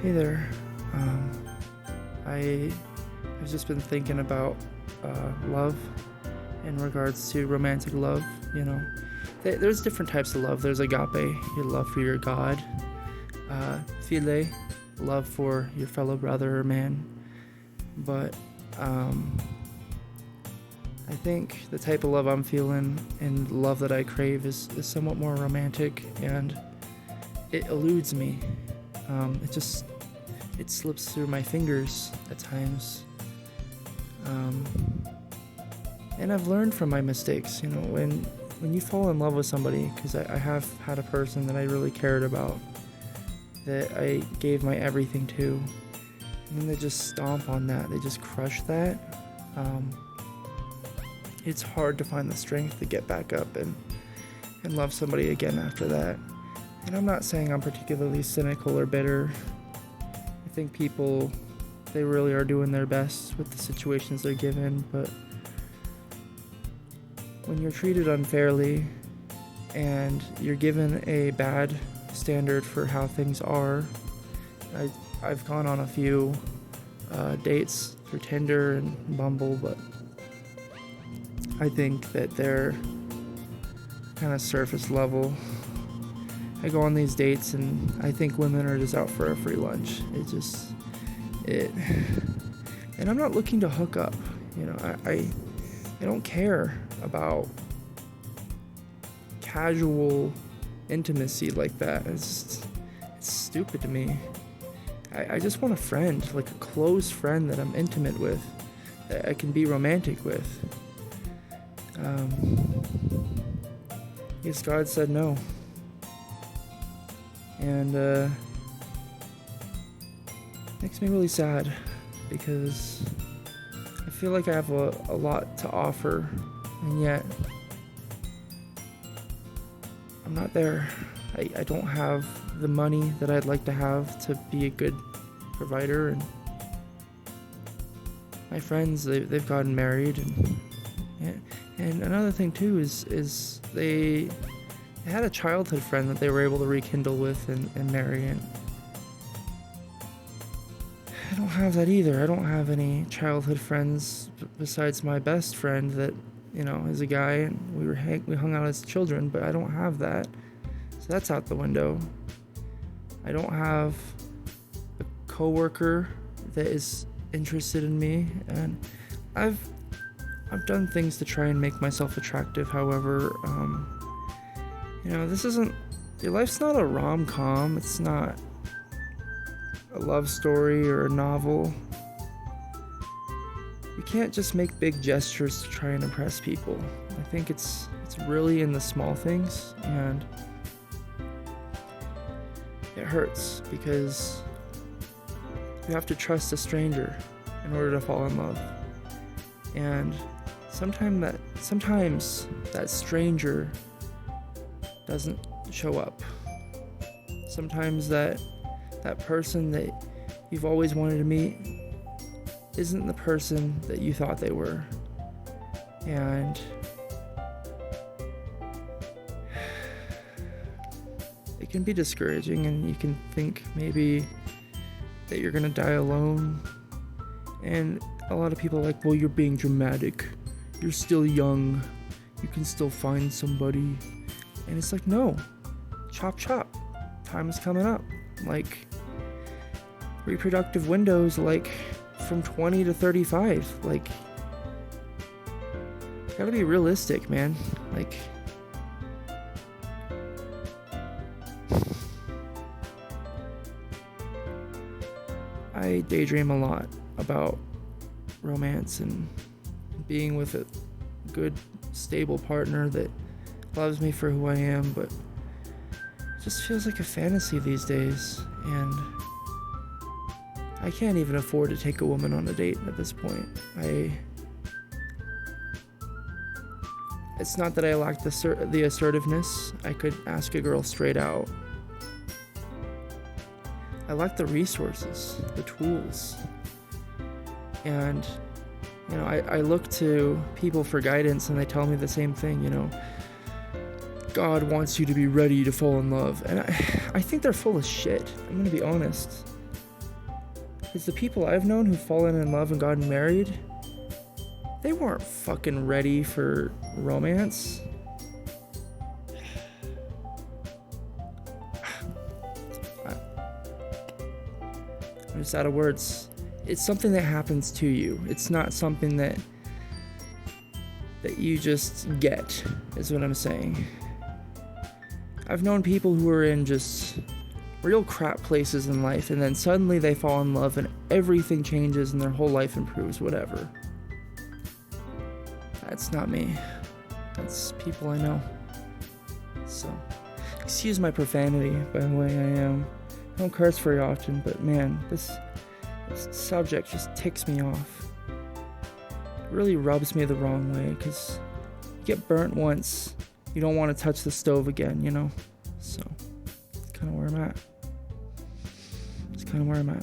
Hey there. I've just been thinking about love in regards to romantic love. There's different types of love. There's agape, your love for your God. Phile, love for your fellow brother or man. But I think the type of love I'm feeling and love that I crave is somewhat more romantic, and it eludes me. It slips through my fingers at times. And I've learned from my mistakes. When you fall in love with somebody, because I have had a person that I really cared about, that I gave my everything to, and then they just stomp on that, they just crush that. It's hard to find the strength to get back up and love somebody again after that. And I'm not saying I'm particularly cynical or bitter. I think people, they really are doing their best with the situations they're given, but when you're treated unfairly and you're given a bad standard for how things are, I've gone on a few dates through Tinder and Bumble, but I think that they're kind of surface level. I go on these dates and I think women are just out for a free lunch. And I'm not looking to hook up. I don't care about casual intimacy like that. It's stupid to me. I just want a friend, like a close friend that I'm intimate with, that I can be romantic with. Yes, God said no. And makes me really sad, because I feel like I have a lot to offer, and yet I'm not there. I don't have the money that I'd like to have to be a good provider, and my friends, they've gotten married, and another thing too is they had a childhood friend that they were able to rekindle with and marry, and I don't have that either. I don't have any childhood friends besides my best friend that, is a guy, and we hung out as children, but I don't have that. So that's out the window. I don't have a coworker that is interested in me, and I've done things to try and make myself attractive. However, your life's not a rom-com. It's not a love story or a novel. You can't just make big gestures to try and impress people. I think it's really in the small things, and it hurts because you have to trust a stranger in order to fall in love. And sometimes that stranger doesn't show up. Sometimes that person that you've always wanted to meet isn't the person that you thought they were. And it can be discouraging, and you can think maybe that you're gonna die alone. And a lot of people are like, well, you're being dramatic. You're still young. You can still find somebody. And it's like, no. Chop chop. Time is coming up. Like, reproductive windows, like, from 20 to 35. Like, gotta be realistic, man. Like, I daydream a lot about romance and being with a good, stable partner that loves me for who I am, but it just feels like a fantasy these days, and I can't even afford to take a woman on a date at this point. It's not that I lack the assertiveness. I could ask a girl straight out. I lack the resources, the tools. And, I look to people for guidance, and they tell me the same thing, God wants you to be ready to fall in love. And I think they're full of shit. I'm going to be honest. Because the people I've known who've fallen in love and gotten married, they weren't fucking ready for romance. I'm just out of words. It's something that happens to you. It's not something that you just get, is what I'm saying. I've known people who are in just real crap places in life, and then suddenly they fall in love and everything changes and their whole life improves, whatever. That's not me. That's people I know. So, excuse my profanity, by the way. I don't curse very often, but man, this subject just ticks me off. It really rubs me the wrong way, because you get burnt once, you don't want to touch the stove again, you know? So, that's kind of where I'm at.